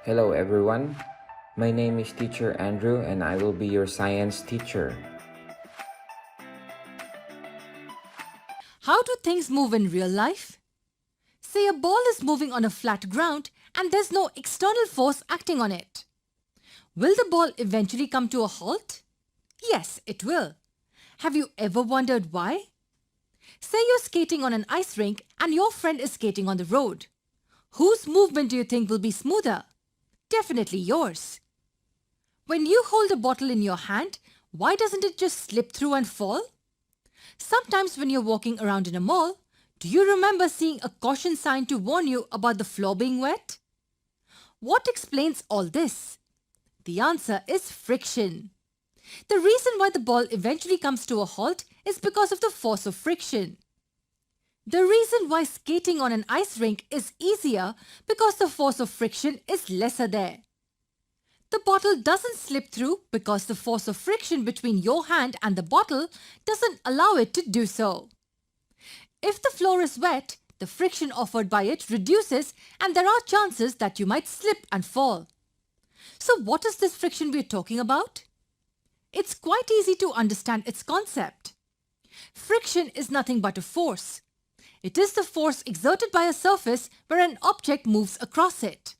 Hello everyone, my name is Teacher Andrew and I will be your science teacher. How do things move in real life? Say a ball is moving on a flat ground and there's no external force acting on it. Will the ball eventually come to a halt? Yes, it will. Have you ever wondered why? Say you're skating on an ice rink and your friend is skating on the road. Whose movement do you think will be smoother? Definitely yours. When you hold a bottle in your hand, why doesn't it just slip through and fall? Sometimes when you're walking around in a mall, do you remember seeing a caution sign to warn you about the floor being wet? What explains all this? The answer is friction. The reason why the ball eventually comes to a halt is because of the force of friction. The reason why skating on an ice rink is easier because the force of friction is lesser there. The bottle doesn't slip through because the force of friction between your hand and the bottle doesn't allow it to do so. If the floor is wet, the friction offered by it reduces and there are chances that you might slip and fall. So what is this friction we're talking about? It's quite easy to understand its concept. Friction is nothing but a force. It is the force exerted by a surface where an object moves across it.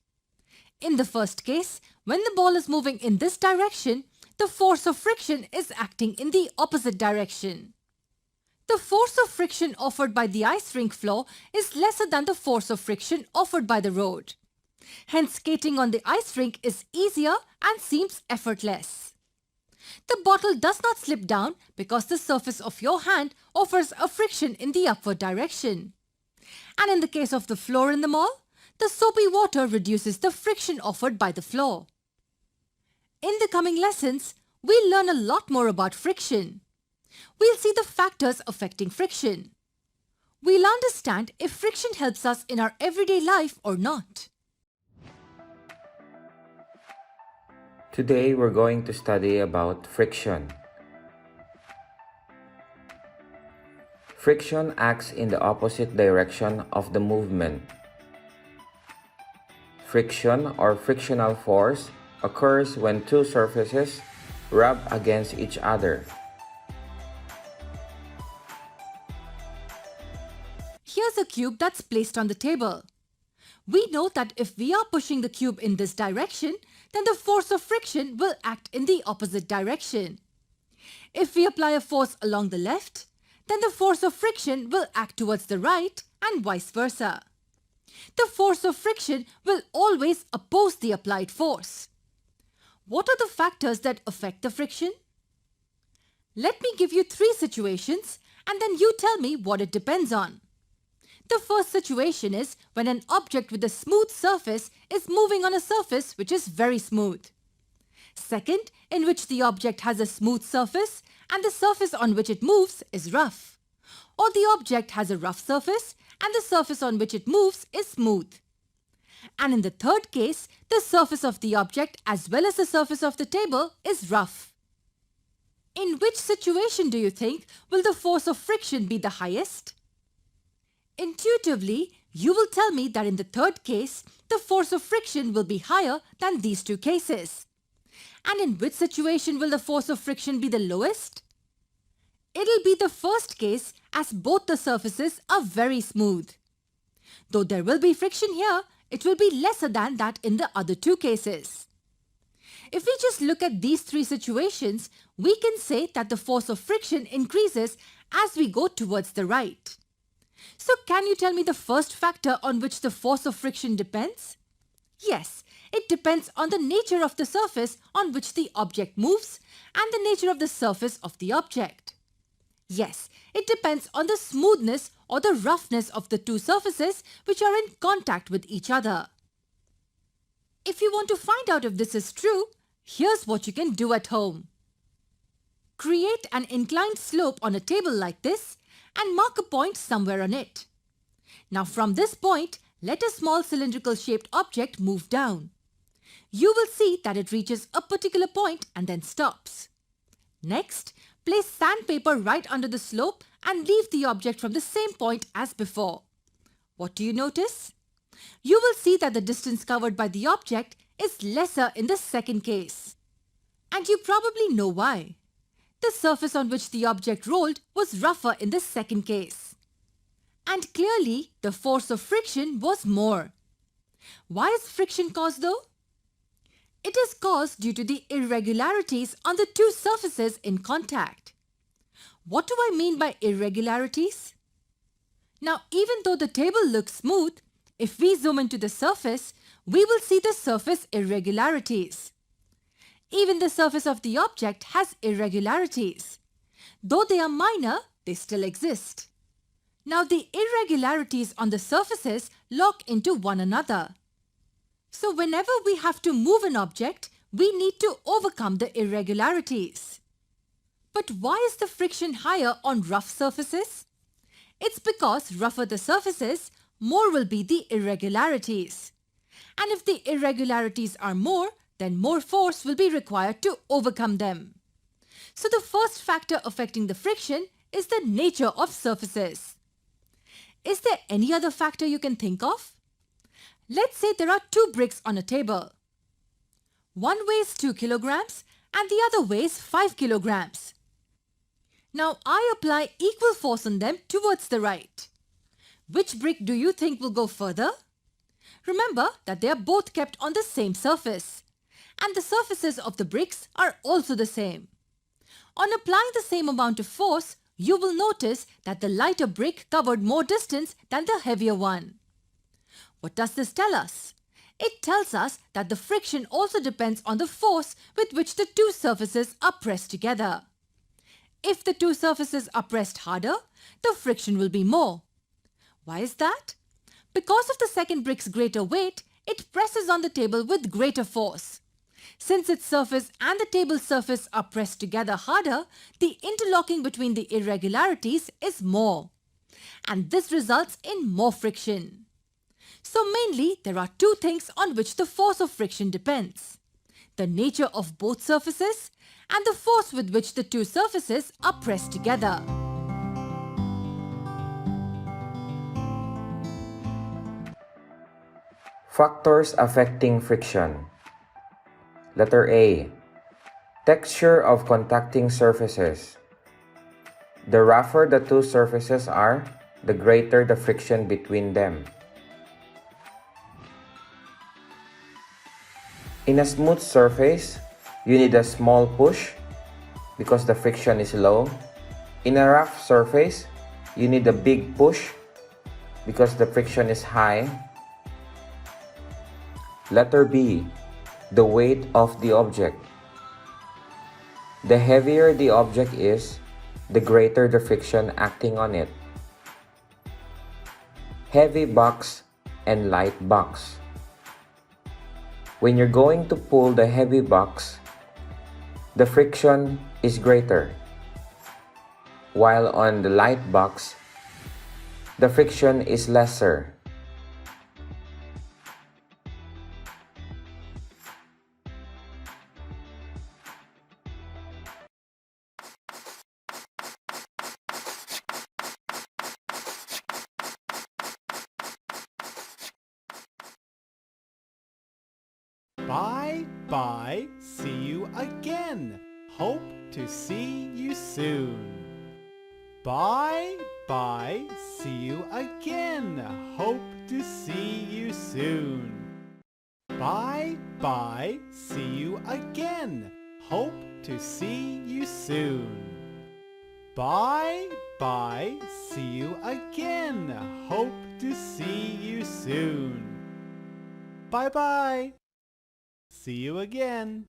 In the first case, when the ball is moving in this direction, the force of friction is acting in the opposite direction. The force of friction offered by the ice rink floor is lesser than the force of friction offered by the road. Hence, skating on the ice rink is easier and seems effortless. The bottle does not slip down because the surface of your hand offers a friction in the upward direction. And in the case of the floor in the mall, the soapy water reduces the friction offered by the floor. In the coming lessons, we'll learn a lot more about friction. We'll see the factors affecting friction. We'll understand if friction helps us in our everyday life or not. Today we're going to study about friction. Friction acts in the opposite direction of the movement. Friction or frictional force occurs when two surfaces rub against each other. Here's a cube that's placed on the table. We know that if we are pushing the cube in this direction, then the force of friction will act in the opposite direction. If we apply a force along the left, then the force of friction will act towards the right and vice versa. The force of friction will always oppose the applied force. What are the factors that affect the friction? Let me give you 3 situations and then you tell me what it depends on. The first situation is when an object with a smooth surface is moving on a surface which is very smooth. Second, in which the object has a smooth surface and the surface on which it moves is rough. Or the object has a rough surface and the surface on which it moves is smooth. And in the third case, the surface of the object as well as the surface of the table is rough. In which situation do you think will the force of friction be the highest? Intuitively, you will tell me that in the third case, the force of friction will be higher than these 2 cases. And in which situation will the force of friction be the lowest? It'll be the first case as both the surfaces are very smooth. Though there will be friction here, it will be lesser than that in the other 2 cases. If we just look at these 3 situations, we can say that the force of friction increases as we go towards the right. So can you tell me the first factor on which the force of friction depends? Yes, it depends on the nature of the surface on which the object moves and the nature of the surface of the object. Yes, it depends on the smoothness or the roughness of the 2 surfaces which are in contact with each other. If you want to find out if this is true, here's what you can do at home. Create an inclined slope on a table like this and mark a point somewhere on it. Now from this point, let a small cylindrical shaped object move down. You will see that it reaches a particular point and then stops. Next, place sandpaper right under the slope and leave the object from the same point as before. What do you notice? You will see that the distance covered by the object is lesser in the second case. And you probably know why. The surface on which the object rolled was rougher in the second case. And clearly, the force of friction was more. Why is friction caused though? It is caused due to the irregularities on the two surfaces in contact. What do I mean by irregularities? Now, even though the table looks smooth, if we zoom into the surface, we will see the surface irregularities. Even the surface of the object has irregularities. Though they are minor, they still exist. Now, the irregularities on the surfaces lock into one another. So, whenever we have to move an object, we need to overcome the irregularities. But why is the friction higher on rough surfaces? It's because rougher the surfaces, more will be the irregularities. And if the irregularities are more, then more force will be required to overcome them. So the first factor affecting the friction is the nature of surfaces. Is there any other factor you can think of? Let's say there are two bricks on a table. One weighs 2 kilograms and the other weighs 5 kilograms. Now I apply equal force on them towards the right. Which brick do you think will go further? Remember that they are both kept on the same surface. And the surfaces of the bricks are also the same. On applying the same amount of force, you will notice that the lighter brick covered more distance than the heavier one. What does this tell us? It tells us that the friction also depends on the force with which the two surfaces are pressed together. If the two surfaces are pressed harder, the friction will be more. Why is that? Because of the second brick's greater weight, it presses on the table with greater force. Since its surface and the table surface are pressed together harder, the interlocking between the irregularities is more. And this results in more friction. So mainly, there are two things on which the force of friction depends: the nature of both surfaces and the force with which the two surfaces are pressed together. Factors affecting friction. Letter A. Texture of contacting surfaces. The rougher the two surfaces are, the greater the friction between them. In a smooth surface, you need a small push because the friction is low. In a rough surface, you need a big push because the friction is high. Letter B. The weight of the object. The heavier the object is, the greater the friction acting on it. Heavy box and light box. When you're going to pull the heavy box, the friction is greater, while on the light box, the friction is lesser. Bye bye, see you again. Hope to see you soon. Bye bye, see you again. Hope to see you soon. Bye bye, see you again. Hope to see you soon. Bye bye, see you again. Hope to see you soon. Bye bye. See you again.